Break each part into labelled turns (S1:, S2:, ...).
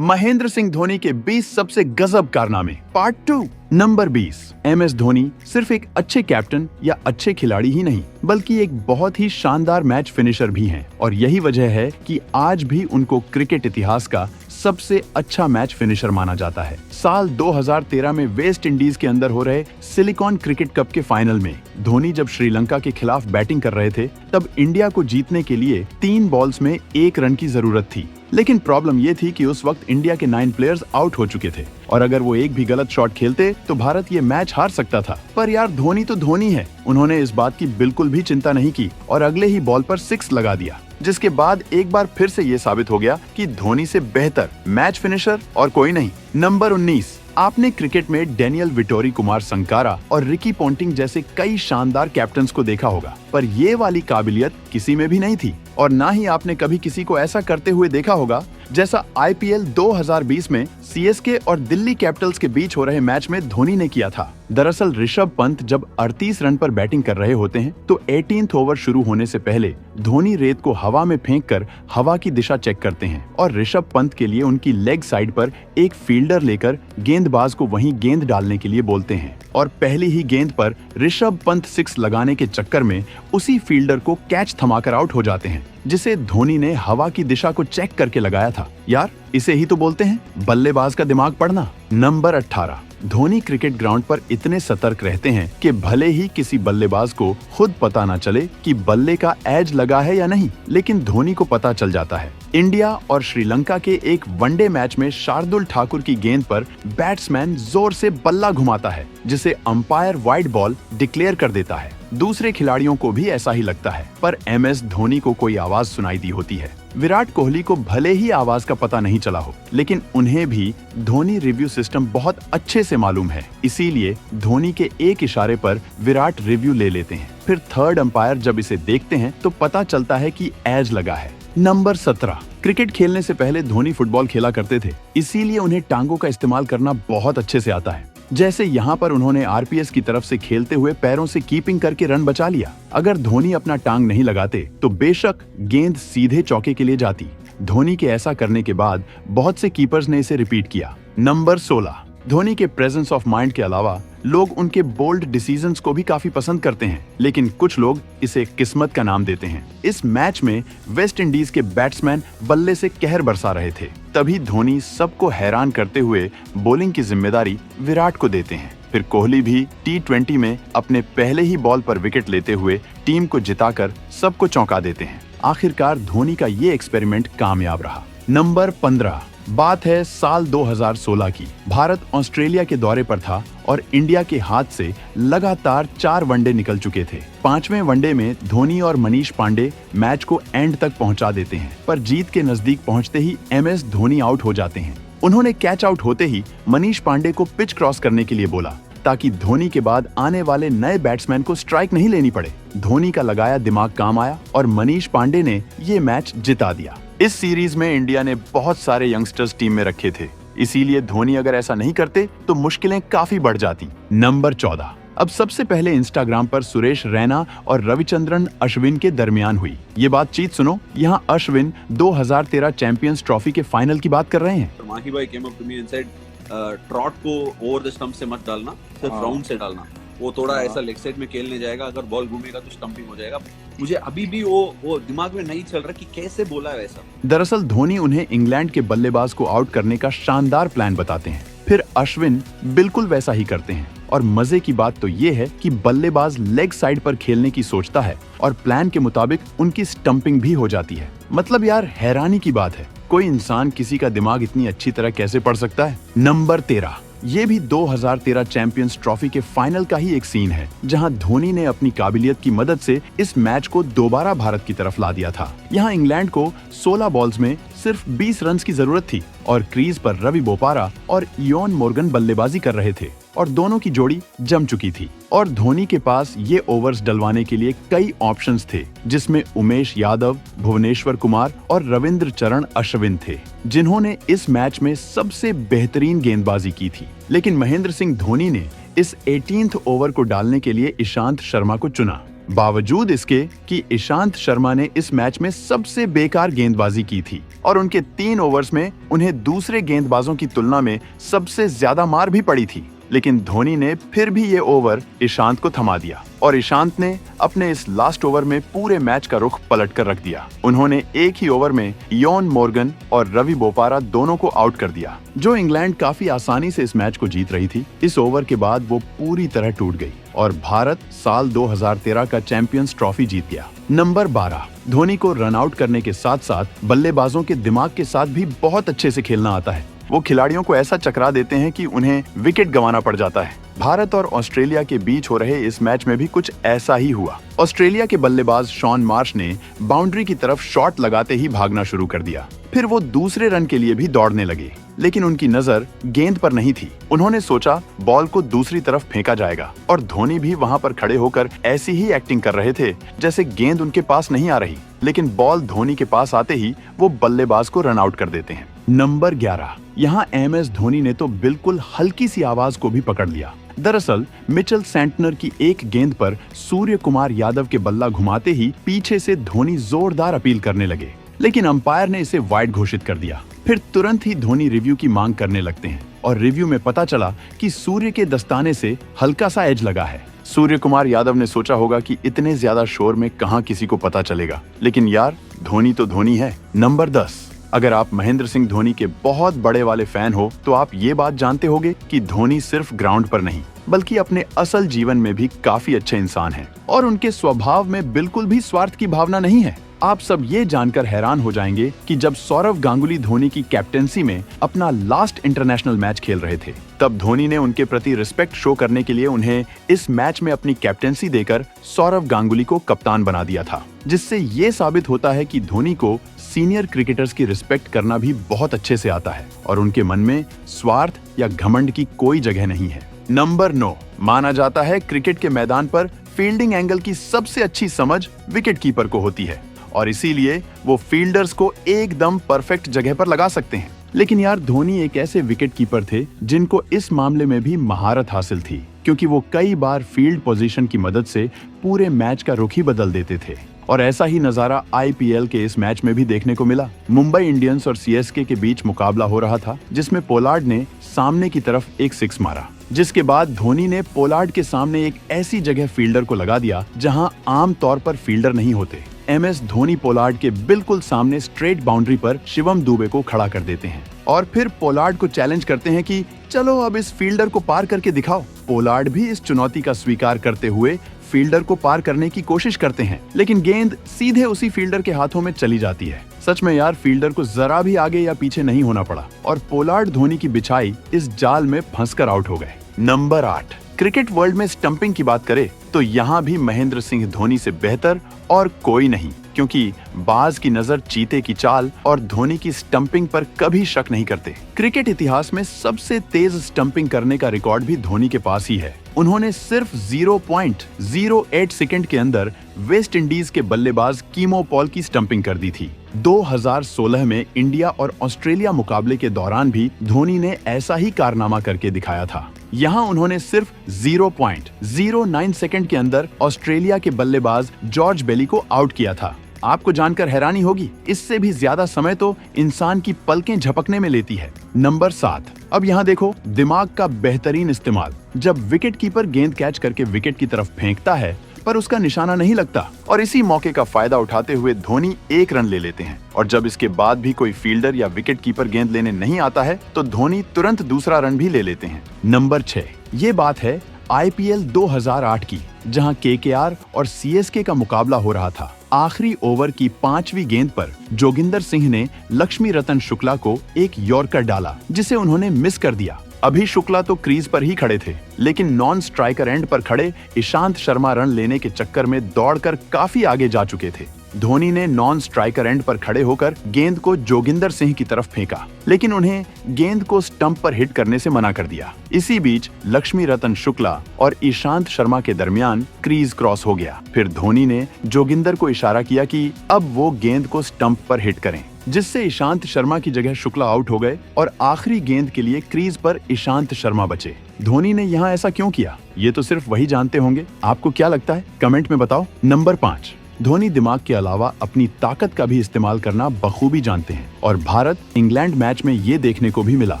S1: महेंद्र सिंह धोनी के 20 सबसे गजब कारनामे पार्ट 2। नंबर 20। MS धोनी सिर्फ एक अच्छे कैप्टन या अच्छे खिलाड़ी ही नहीं, बल्कि एक बहुत ही शानदार मैच फिनिशर भी हैं। और यही वजह है कि आज भी उनको क्रिकेट इतिहास का सबसे अच्छा मैच फिनिशर माना जाता है। साल 2013 में वेस्ट इंडीज के अंदर हो रहे सिलिकॉन क्रिकेट कप के फाइनल में धोनी जब श्रीलंका के खिलाफ बैटिंग कर रहे थे, तब इंडिया को जीतने के लिए 3 बॉल्स में 1 रन की जरूरत थी। लेकिन प्रॉब्लम ये थी कि उस वक्त इंडिया के 9 प्लेयर्स आउट हो चुके थे और अगर वो एक भी गलत शॉट खेलते तो भारत ये मैच हार सकता था। पर यार धोनी तो धोनी है, उन्होंने इस बात की बिल्कुल भी चिंता नहीं की और अगले ही बॉल पर 6 लगा दिया, जिसके बाद एक बार फिर से ये साबित हो गया कि धोनी से बेहतर मैच फिनिशर और कोई नहीं। नंबर 19। आपने क्रिकेट में डेनियल विटोरी कुमार संकारा और रिकी पोंटिंग जैसे कई शानदार कैप्टन्स को देखा होगा, पर ये वाली काबिलियत किसी में भी नहीं थी और ना ही आपने कभी किसी को ऐसा करते हुए देखा होगा जैसा IPL 2020 में CSK और दिल्ली कैपिटल्स के बीच हो रहे मैच में धोनी ने किया था। दरअसल ऋषभ पंत जब 38 रन पर बैटिंग कर रहे होते हैं तो 18th ओवर शुरू होने से पहले धोनी रेत को हवा में फेंककर हवा की दिशा चेक करते हैं और ऋषभ पंत के लिए उनकी लेग साइड पर एक फील्डर लेकर गेंदबाज को वहीं गेंद डालने के लिए बोलते हैं और पहली ही गेंद पर ऋषभ पंत 6 लगाने के चक्कर में उसी फील्डर को कैच थमाकर आउट हो जाते हैं, जिसे धोनी ने हवा की दिशा को चेक करके लगाया था। यार इसे ही तो बोलते हैं बल्लेबाज का दिमाग पढ़ना। नंबर 18। धोनी क्रिकेट ग्राउंड पर इतने सतर्क रहते हैं कि भले ही किसी बल्लेबाज को खुद पता न चले कि बल्ले का एज लगा है या नहीं, लेकिन धोनी को पता चल जाता है। इंडिया और श्रीलंका के एक वनडे मैच में शार्दुल ठाकुर की गेंद पर बैट्समैन जोर से बल्ला घुमाता है, जिसे अंपायर वाइड बॉल डिक्लेयर कर देता है। दूसरे खिलाड़ियों को भी ऐसा ही लगता है, पर MS धोनी को कोई आवाज सुनाई दी होती है। विराट कोहली को भले ही आवाज का पता नहीं चला हो, लेकिन उन्हें भी धोनी रिव्यू सिस्टम बहुत अच्छे से मालूम है, इसीलिए धोनी के एक इशारे पर विराट रिव्यू ले लेते हैं। फिर थर्ड अंपायर जब इसे देखते हैं तो पता चलता है कि एज लगा है। नंबर 17। क्रिकेट खेलने से पहले धोनी फुटबॉल खेला करते थे, इसीलिए उन्हें टांगों का इस्तेमाल करना बहुत अच्छे से आता है। जैसे यहाँ पर उन्होंने RPS की तरफ से खेलते हुए पैरों से कीपिंग करके रन बचा लिया। अगर धोनी अपना टांग नहीं लगाते तो बेशक गेंद सीधे चौके के लिए जाती। धोनी के ऐसा करने के बाद बहुत से कीपर्स ने इसे रिपीट किया। नंबर 16। धोनी के प्रेजेंस ऑफ माइंड के अलावा लोग उनके बोल्ड डिसीजंस को भी काफी पसंद करते हैं, लेकिन कुछ लोग इसे किस्मत का नाम देते हैं। इस मैच में वेस्ट इंडीज के बैट्समैन बल्ले से कहर बरसा रहे थे, तभी धोनी सबको हैरान करते हुए बॉलिंग की जिम्मेदारी विराट को देते हैं। फिर कोहली भी T20 में अपने पहले ही बॉल पर विकेट लेते हुए टीम को जिताकर सबको चौंका देते हैं। आखिरकार धोनी का ये एक्सपेरिमेंट कामयाब रहा। नंबर 15। बात है साल 2016 की। भारत ऑस्ट्रेलिया के दौरे पर था और इंडिया के हाथ से लगातार 4 वनडे निकल चुके थे। 5वें वनडे में धोनी और मनीष पांडे मैच को एंड तक पहुंचा देते हैं, पर जीत के नजदीक पहुंचते ही MS धोनी आउट हो जाते हैं। उन्होंने कैच आउट होते ही मनीष पांडे को पिच क्रॉस करने के लिए बोला, ताकि धोनी के बाद आने वाले नए बैट्समैन को स्ट्राइक नहीं लेनी पड़े। धोनी का लगाया दिमाग काम आया और मनीष पांडे ने ये मैच जिता दिया। इस सीरीज में इंडिया ने बहुत सारे यंगस्टर्स टीम में रखे थे, इसीलिए धोनी अगर ऐसा नहीं करते तो मुश्किलें काफी बढ़ जाती। नंबर 14। अब सबसे पहले इंस्टाग्राम पर सुरेश रैना और रविचंद्रन अश्विन के दरमियान हुई ये बातचीत सुनो। यहाँ अश्विन 2013 चैंपियंस ट्रॉफी के फाइनल की बात कर रहे हैं।
S2: माही भाई came up to me and said, trout को ओवर द स्टंप से मत डालना, सिर्फ राउंड से डालना। वो थोड़ा ऐसा लेग साइड में खेलने जाएगा, अगर बॉल घूमेगा तो स्टंपिंग हो जाएगा। मुझे अभी भी वो दिमाग में नहीं चल रहा कि कैसे बोला है ऐसा।
S1: दरअसल धोनी उन्हें इंग्लैंड के बल्लेबाज को आउट करने का शानदार प्लान बताते हैं, फिर अश्विन बिल्कुल वैसा ही करते हैं और मजे की बात तो ये है कि बल्लेबाज लेग साइड पर खेलने की सोचता है और प्लान के मुताबिक उनकी स्टंपिंग भी हो जाती है। मतलब यार हैरानी की बात है, कोई इंसान किसी का दिमाग इतनी अच्छी तरह कैसे पढ़ सकता है। नंबर 13। ये भी 2013 चैंपियंस ट्रॉफी के फाइनल का ही एक सीन है, जहां धोनी ने अपनी काबिलियत की मदद से इस मैच को दोबारा भारत की तरफ ला दिया था। यहां इंग्लैंड को 16 बॉल्स में सिर्फ 20 रन की जरूरत थी और क्रीज पर रवि बोपारा और इयोन मोर्गन बल्लेबाजी कर रहे थे और दोनों की जोड़ी जम चुकी थी और धोनी के पास ये ओवर्स डलवाने के लिए कई ऑप्शंस थे, जिसमें उमेश यादव, भुवनेश्वर कुमार और रविंद्र चरण अश्विन थे, जिन्होंने इस मैच में सबसे बेहतरीन गेंदबाजी की थी। लेकिन महेंद्र सिंह धोनी ने इस 18th ओवर को डालने के लिए ईशांत शर्मा को चुना। बावजूद इसके कि ईशांत शर्मा ने इस मैच में सबसे बेकार गेंदबाजी की थी और उनके 3 ओवर्स में उन्हें दूसरे गेंदबाजों की तुलना में सबसे ज्यादा मार भी पड़ी थी, लेकिन धोनी ने फिर भी ये ओवर ईशांत को थमा दिया और ईशांत ने अपने इस लास्ट ओवर में पूरे मैच का रुख पलट कर रख दिया। उन्होंने एक ही ओवर में इयोन मोर्गन और रवि बोपारा दोनों को आउट कर दिया। जो इंग्लैंड काफी आसानी से इस मैच को जीत रही थी, इस ओवर के बाद वो पूरी तरह टूट गई और भारत साल 2013 का चैंपियंस ट्रॉफी जीत गया। नंबर 12, धोनी को रन आउट करने के साथ साथ बल्लेबाजों के दिमाग के साथ भी बहुत अच्छे से खेलना आता है। वो खिलाड़ियों को ऐसा चकरा देते हैं कि उन्हें विकेट गंवाना पड़ जाता है। भारत और ऑस्ट्रेलिया के बीच हो रहे इस मैच में भी कुछ ऐसा ही हुआ। ऑस्ट्रेलिया के बल्लेबाज शॉन मार्श ने बाउंड्री की तरफ शॉट लगाते ही भागना शुरू कर दिया। फिर वो दूसरे रन के लिए भी दौड़ने लगे, लेकिन उनकी नजर गेंद पर नहीं थी। उन्होंने सोचा बॉल को दूसरी तरफ फेंका जाएगा और धोनी भी वहां पर खड़े होकर ऐसी ही एक्टिंग कर रहे थे जैसे गेंद उनके पास नहीं आ रही, लेकिन बॉल धोनी के पास आते ही वो बल्लेबाज को रन आउट कर देते हैं। नंबर 11, यहाँ MS धोनी ने तो बिल्कुल हल्की सी आवाज को भी पकड़ लिया। दरअसल मिचेल सेंटनर की एक गेंद पर सूर्य कुमार यादव के बल्ला घुमाते ही पीछे से धोनी जोरदार अपील करने लगे, लेकिन अंपायर ने इसे वाइड घोषित कर दिया। फिर तुरंत ही धोनी रिव्यू की मांग करने लगते हैं और रिव्यू में पता चला कि सूर्य के दस्ताने से हल्का सा एज लगा है। सूर्य कुमार यादव ने सोचा होगा कि इतने ज्यादा शोर में कहां किसी को पता चलेगा, लेकिन यार धोनी तो धोनी है। नंबर 10, अगर आप महेंद्र सिंह धोनी के बहुत बड़े वाले फैन हो तो आप ये बात जानते होंगे कि धोनी सिर्फ ग्राउंड पर नहीं बल्कि अपने असल जीवन में भी काफी अच्छे इंसान हैं और उनके स्वभाव में बिल्कुल भी स्वार्थ की भावना नहीं है। आप सब ये जानकर हैरान हो जाएंगे कि जब सौरव गांगुली धोनी की कैप्टेंसी में अपना लास्ट इंटरनेशनल मैच खेल रहे थे, तब धोनी ने उनके प्रति रिस्पेक्ट शो करने के लिए उन्हें इस मैच में अपनी कैप्टेंसी देकर सौरव गांगुली को कप्तान बना दिया था, जिससे ये साबित होता है कि धोनी को सीनियर क्रिकेटर्स की रिस्पेक्ट करना भी बहुत अच्छे से आता है और उनके मन में स्वार्थ या घमंड की कोई जगह नहीं है। नंबर 9, माना जाता है क्रिकेट के मैदान पर फील्डिंग एंगल की सबसे अच्छी समझ विकेट कीपर को होती है और इसीलिए वो फील्डर्स को एकदम परफेक्ट जगह पर लगा सकते हैं। लेकिन यार धोनी एक ऐसे विकेट कीपर थे जिनको इस मामले में भी महारत हासिल थी, क्योंकि वो कई बार फील्ड पोजीशन की मदद से पूरे मैच का रुख ही बदल देते थे और ऐसा ही नजारा IPL के इस मैच में भी देखने को मिला। मुंबई इंडियंस और CSK के बीच मुकाबला हो रहा था, जिसमें पोलार्ड ने सामने की तरफ एक 6 मारा, जिसके बाद धोनी ने पोलार्ड के सामने एक ऐसी जगह फील्डर को लगा दिया जहां आम तौर पर फील्डर नहीं होते। MS धोनी पोलार्ड के बिल्कुल सामने स्ट्रेट बाउंड्री पर शिवम दुबे को खड़ा कर देते हैं और फिर पोलार्ड को चैलेंज करते हैं कि चलो अब इस फील्डर को पार करके दिखाओ। पोलार्ड भी इस चुनौती का स्वीकार करते हुए फील्डर को पार करने की कोशिश करते हैं, लेकिन गेंद सीधे उसी फील्डर के हाथों में चली जाती है। सच में यार फील्डर को जरा भी आगे या पीछे नहीं होना पड़ा और पोलार्ड धोनी की बिछाई इस जाल में फंसकर आउट हो गए। नंबर 8, क्रिकेट वर्ल्ड में स्टंपिंग की बात करें तो यहाँ भी महेंद्र सिंह धोनी से बेहतर और कोई नहीं, क्योंकि बाज की नजर चीते की चाल और धोनी की स्टंपिंग पर कभी शक नहीं करते। क्रिकेट इतिहास में सबसे तेज स्टंपिंग करने का रिकॉर्ड भी धोनी के पास ही है। उन्होंने सिर्फ 0.08 सेकंड के अंदर वेस्ट इंडीज के बल्लेबाज कीमो पॉल की स्टंपिंग कर दी थी। 2016 में इंडिया और ऑस्ट्रेलिया मुकाबले के दौरान भी धोनी ने ऐसा ही कारनामा करके दिखाया था। यहाँ उन्होंने सिर्फ 0.09 सेकंड के अंदर ऑस्ट्रेलिया के बल्लेबाज जॉर्ज बेली को आउट किया था। आपको जानकर हैरानी होगी, इससे भी ज्यादा समय तो इंसान की पलकें झपकने में लेती है। नंबर 7, अब यहाँ देखो दिमाग का बेहतरीन इस्तेमाल। जब विकेट कीपर गेंद कैच करके विकेट की तरफ फेंकता है पर उसका निशाना नहीं लगता और इसी मौके का फायदा उठाते हुए धोनी 1 रन ले लेते हैं और जब इसके बाद भी कोई फील्डर या विकेट कीपर गेंद लेने नहीं आता है तो धोनी तुरंत दूसरा रन भी ले लेते हैं। नंबर 6, ये बात है IPL 2008 की, जहां KKR और CSK का मुकाबला हो रहा था। आखिरी ओवर की 5वीं गेंद पर जोगिंदर सिंह ने लक्ष्मी रतन शुक्ला को एक यॉर्कर डाला जिसे उन्होंने मिस कर दिया। अभी शुक्ला तो क्रीज पर ही खड़े थे, लेकिन नॉन स्ट्राइकर एंड पर खड़े ईशांत शर्मा रन लेने के चक्कर में दौड़कर काफी आगे जा चुके थे। धोनी ने नॉन स्ट्राइकर एंड पर खड़े होकर गेंद को जोगिंदर सिंह की तरफ फेंका, लेकिन उन्हें गेंद को स्टंप पर हिट करने से मना कर दिया। इसी बीच लक्ष्मी रतन शुक्ला और ईशांत शर्मा के दरमियान क्रीज क्रॉस हो गया। फिर धोनी ने जोगिंदर को इशारा किया कि अब वो गेंद को स्टंप पर हिट करें, जिससे ईशांत शर्मा की जगह शुक्ला आउट हो गए और आखिरी गेंद के लिए क्रीज पर ईशांत शर्मा बचे। धोनी ने यहाँ ऐसा क्यों किया, ये तो सिर्फ वही जानते होंगे। आपको क्या लगता है, कमेंट में बताओ। नंबर 5, धोनी दिमाग के अलावा अपनी ताकत का भी इस्तेमाल करना बखूबी जानते हैं और भारत इंग्लैंड मैच में ये देखने को भी मिला।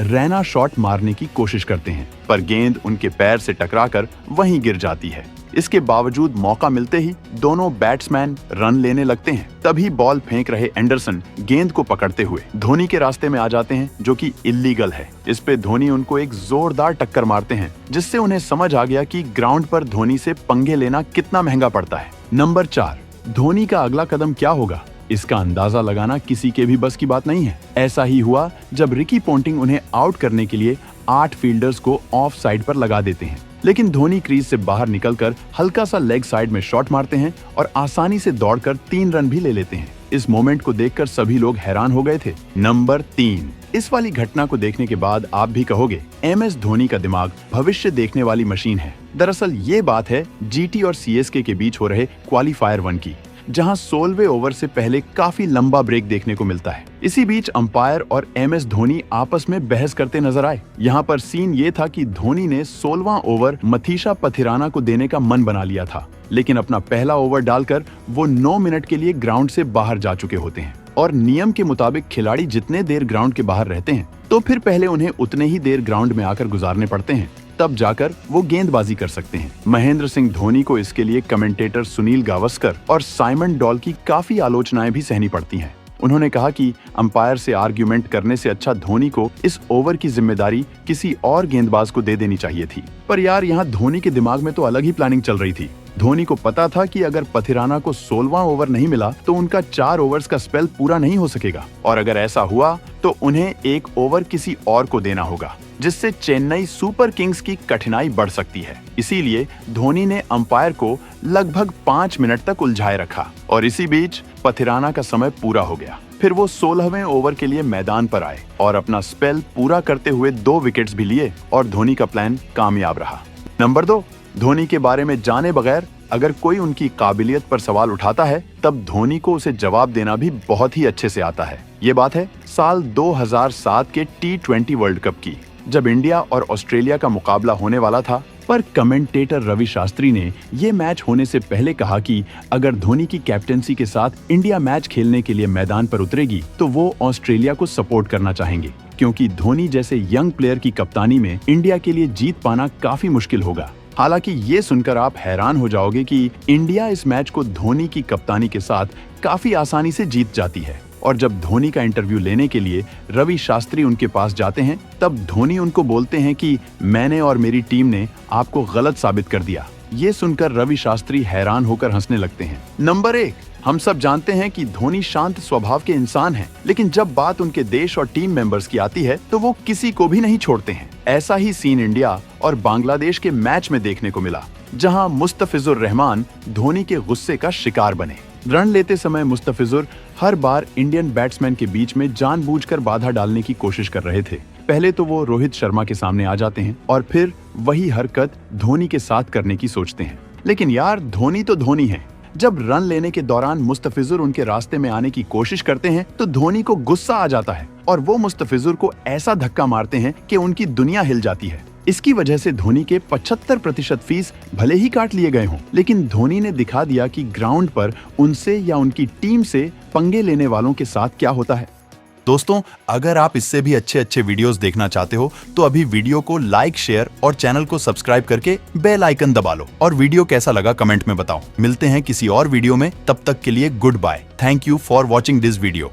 S1: रैना शॉट मारने की कोशिश करते हैं पर गेंद उनके पैर से टकराकर वहीं गिर जाती है। इसके बावजूद मौका मिलते ही दोनों बैट्समैन रन लेने लगते हैं। तभी बॉल फेंक रहे एंडरसन गेंद को पकड़ते हुए धोनी के रास्ते में आ जाते हैं, जो कि इल्लीगल है। इस पे धोनी उनको एक जोरदार टक्कर मारते हैं, जिससे उन्हें समझ आ गया कि ग्राउंड पर धोनी से पंगे लेना कितना महंगा पड़ता है। नंबर 4, धोनी का अगला कदम क्या होगा, इसका अंदाजा लगाना किसी के भी बस की बात नहीं है। ऐसा ही हुआ जब रिकी पोंटिंग उन्हें आउट करने के लिए 8 फील्डर्स को ऑफ साइड पर लगा देते हैं, लेकिन धोनी क्रीज से बाहर निकलकर हल्का सा लेग साइड में शॉट मारते हैं और आसानी से दौड़कर 3 रन भी ले लेते हैं। इस मोमेंट को देखकर सभी लोग हैरान हो गए थे। नंबर 3, इस वाली घटना को देखने के बाद आप भी कहोगे MS धोनी का दिमाग भविष्य देखने वाली मशीन है। दरअसल ये बात है GT और CSK के बीच हो रहे क्वालीफायर 1 की, जहां 16वें ओवर से पहले काफी लंबा ब्रेक देखने को मिलता है। इसी बीच अंपायर और MS धोनी आपस में बहस करते नजर आए। यहाँ पर सीन ये था कि धोनी ने 16वां ओवर मथीशा पथिराना को देने का मन बना लिया था, लेकिन अपना पहला ओवर डालकर वो 9 मिनट के लिए ग्राउंड से बाहर जा चुके होते हैं और नियम के मुताबिक खिलाड़ी जितने देर ग्राउंड के बाहर रहते हैं तो फिर पहले उन्हें उतने ही देर ग्राउंड में आकर गुजारने पड़ते हैं, तब जाकर वो गेंदबाजी कर सकते हैं। महेंद्र सिंह धोनी को इसके लिए कमेंटेटर सुनील गावस्कर और साइमन डॉल की काफी आलोचनाएं भी सहनी पड़ती हैं। उन्होंने कहा कि अंपायर से आर्ग्यूमेंट करने से अच्छा धोनी को इस ओवर की जिम्मेदारी किसी और गेंदबाज को दे देनी चाहिए थी। पर यार, यहाँ धोनी के दिमाग में तो अलग ही प्लानिंग चल रही थी। धोनी को पता था कि अगर पथिराना को 16वां ओवर नहीं मिला तो उनका 4 ओवर्स का स्पेल पूरा नहीं हो सकेगा, और अगर ऐसा हुआ तो उन्हें 1 ओवर किसी और को देना होगा, जिससे चेन्नई सुपर किंग्स की कठिनाई बढ़ सकती है। इसीलिए धोनी ने अंपायर को लगभग 5 मिनट तक उलझाए रखा और इसी बीच पथिराना का समय पूरा हो गया। फिर वो 16वें ओवर के लिए मैदान पर आए और अपना स्पेल पूरा करते हुए 2 विकेट्स भी लिए और धोनी का प्लान कामयाब रहा। नंबर 2, धोनी के बारे में जाने बगैर अगर कोई उनकी काबिलियत पर सवाल उठाता है तब धोनी को उसे जवाब देना भी बहुत ही अच्छे से आता है। ये बात है साल 2007 के T20 वर्ल्ड कप की, जब इंडिया और ऑस्ट्रेलिया का मुकाबला होने वाला था। पर कमेंटेटर रवि शास्त्री ने ये मैच होने से पहले कहा कि अगर धोनी की कैप्टेंसी के साथ इंडिया मैच खेलने के लिए मैदान पर उतरेगी तो वो ऑस्ट्रेलिया को सपोर्ट करना चाहेंगे, क्योंकि धोनी जैसे यंग प्लेयर की कप्तानी में इंडिया के लिए जीत पाना काफी मुश्किल होगा। हालांकि ये सुनकर आप हैरान हो जाओगे कि इंडिया इस मैच को धोनी की कप्तानी के साथ काफी आसानी से जीत जाती है। और जब धोनी का इंटरव्यू लेने के लिए रवि शास्त्री उनके पास जाते हैं तब धोनी उनको बोलते हैं कि मैंने और मेरी टीम ने आपको गलत साबित कर दिया। ये सुनकर रवि शास्त्री हैरान होकर हंसने लगते हैं। नंबर 1, हम सब जानते हैं कि धोनी शांत स्वभाव के इंसान हैं, लेकिन जब बात उनके देश और टीम मेंबर्स की आती है तो वो किसी को भी नहीं छोड़ते हैं। ऐसा ही सीन इंडिया और बांग्लादेश के मैच में देखने को मिला, जहां मुस्तफिजुर रहमान धोनी के गुस्से का शिकार बने। रन लेते समय मुस्तफिजुर हर बार इंडियन बैट्समैन के बीच में जानबूझकर बाधा डालने की कोशिश कर रहे थे। पहले तो वो रोहित शर्मा के सामने आ जाते हैं और फिर वही हरकत धोनी के साथ करने की सोचते हैं। लेकिन यार, धोनी तो धोनी है। जब रन लेने के दौरान मुस्तफिजुर उनके रास्ते में आने की कोशिश करते हैं तो धोनी को गुस्सा आ जाता है और वो मुस्तफिजुर को ऐसा धक्का मारते हैं कि उनकी दुनिया हिल जाती है। इसकी वजह से धोनी के 75% फीस भले ही काट लिए गए हों, लेकिन धोनी ने दिखा दिया कि ग्राउंड पर उनसे या उनकी टीम से पंगे लेने वालों के साथ क्या होता है।
S3: दोस्तों, अगर आप इससे भी अच्छे वीडियोस देखना चाहते हो तो अभी वीडियो को लाइक, शेयर और चैनल को सब्सक्राइब करके बेल आइकन दबा लो और वीडियो कैसा लगा कमेंट में बताओ। मिलते हैं किसी और वीडियो में, तब तक के लिए good bye. Thank you for watching this video.